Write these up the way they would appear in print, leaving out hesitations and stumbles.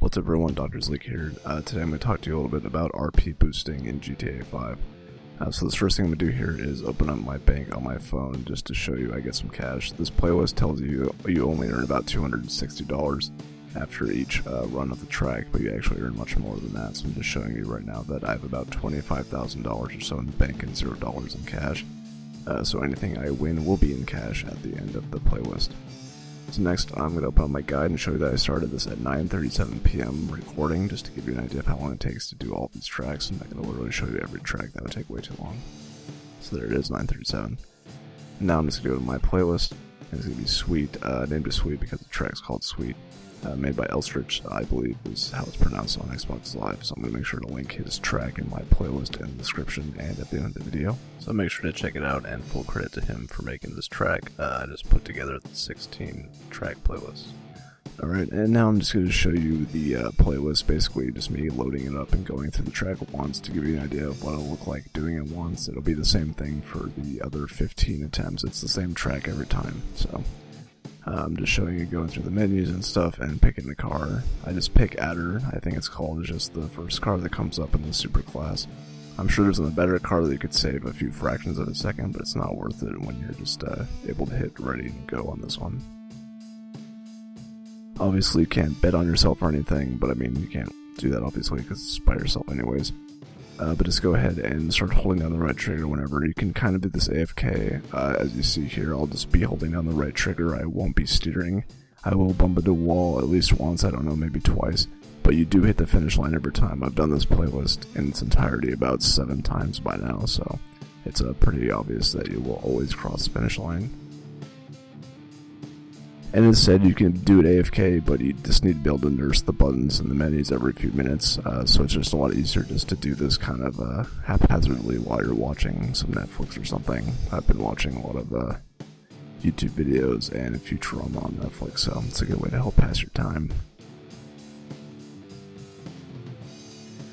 What's up everyone, Dr. Zleek here. Today I'm going to talk to you a little bit about RP boosting in GTA 5. So this first thing I'm going to do here is open up my bank on my phone just to show you I get some cash. This playlist tells you you only earn about $260 after each run of the track, but you actually earn much more than that. So I'm just showing you right now that I have about $25,000 or so in the bank and $0 in cash. So anything I win will be in cash at the end of the playlist. So next I'm going to open up my guide and show you that I started this at 9:37 p.m. recording, just to give you an idea of how long it takes to do all these tracks. I'm not going to literally show you every track, that would take way too long. So there it is, 9:37. Now I'm just going to go to my playlist, and it's going to be Sweet, named as Sweet because the track's called Sweet, made by Elstrich, I believe is how it's pronounced on Xbox Live. So I'm going to make sure to link his track in my playlist in the description and at the end of the video. So make sure to check it out, and full credit to him for making this track. I just put together the 16 track playlist. Alright, and now I'm just going to show you the playlist, basically just me loading it up and going through the track once to give you an idea of what it'll look like doing it once. It'll be the same thing for the other 15 attempts. It's the same track every time. So I'm just showing you going through the menus and stuff and picking the car. I just pick Adder, I think it's called. It's just the first car that comes up in the super class. I'm sure there's a better car that you could save a few fractions of a second, but it's not worth it when you're just able to hit ready and go on this one. Obviously you can't bet on yourself or anything, but I mean you can't do that obviously because it's by yourself anyways. But just go ahead and start holding down the right trigger whenever. You can kind of do this AFK, as you see here. I'll just be holding down the right trigger, I won't be steering. I will bump into a wall at least once, I don't know, maybe twice. But you do hit the finish line every time. I've done this playlist in its entirety about 7 times by now, so it's pretty obvious that you will always cross the finish line. And as said, you can do it AFK, but you just need to be able to nurse the buttons and the menus every few minutes, so it's just a lot easier just to do this kind of haphazardly while you're watching some Netflix or something. I've been watching a lot of YouTube videos and Futurama on Netflix, so it's a good way to help pass your time.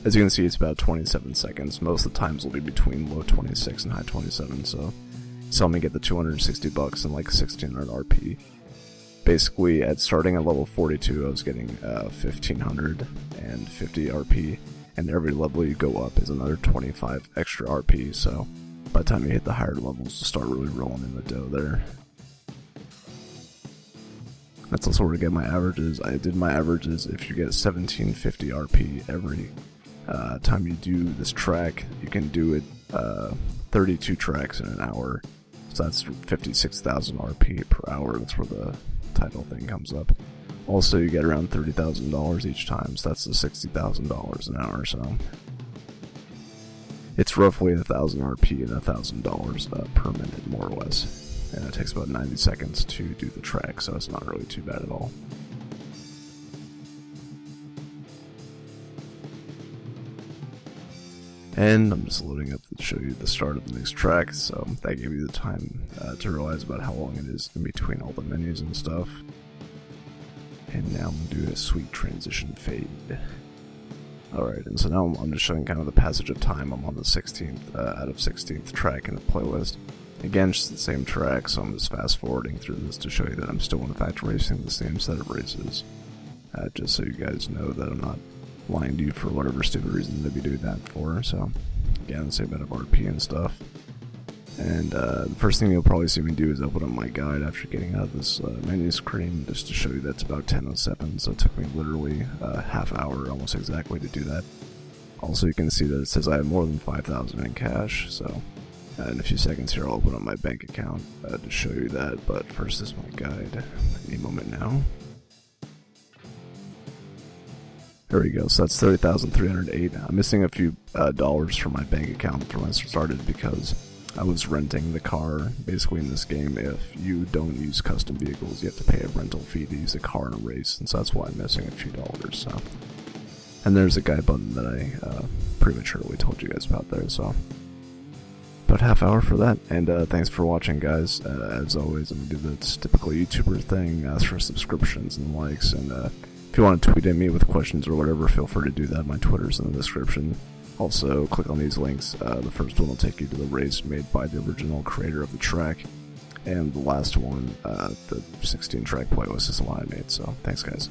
As you can see, it's about 27 seconds. Most of the times will be between low 26 and high 27, so saw me get the $260 and like 1600 RP. Basically, at starting at level 42, I was getting 1550 RP, and every level you go up is another 25 extra RP, so by the time you hit the higher levels, you'll start really rolling in the dough there. That's also where I get my averages. I did my averages. If you get 1750 RP every time you do this track, you can do it 32 tracks in an hour, so that's 56,000 RP per hour. That's where the title thing comes up. Also, you get around $30,000 each time, so that's the $60,000 an hour, so it's roughly 1,000 RP and $1,000 per minute, more or less, and it takes about 90 seconds to do the track, so it's not really too bad at all. And I'm just loading up to show you the start of the next track, so that gave you the time to realize about how long it is in between all the menus and stuff. And now I'm going to do a sweet transition fade. Alright, and so now I'm just showing kind of the passage of time. I'm on the 16th out of 16th track in the playlist. Again, just the same track, so I'm just fast forwarding through this to show you that I'm still in fact racing the same set of races. Just so you guys know that I'm not lying to you for whatever stupid reason to be doing that for. So again, the same bit of RP and stuff. And the first thing you'll probably see me do is open up my guide after getting out of this menu screen, just to show you that's about 10:07, so it took me literally a half hour almost exactly to do that. Also, you can see that it says I have more than 5,000 in cash, so in a few seconds here I'll open up my bank account to show you that, but first is my guide. Any moment now. There we go, so that's 30,308. I'm missing a few dollars from my bank account from when I started because I was renting the car. Basically in this game, if you don't use custom vehicles, you have to pay a rental fee to use a car in a race, and so that's why I'm missing a few dollars. So, and there's a guide button that I prematurely told you guys about there, so about half hour for that. And thanks for watching, guys. As always, I'm gonna do this typical YouTuber thing, ask for subscriptions and likes, and if you want to tweet at me with questions or whatever, feel free to do that. My Twitter's in the description. Also, click on these links. The first one will take you to the race made by the original creator of the track, and the last one, the 16 track playlist, is the one I made. So, thanks guys.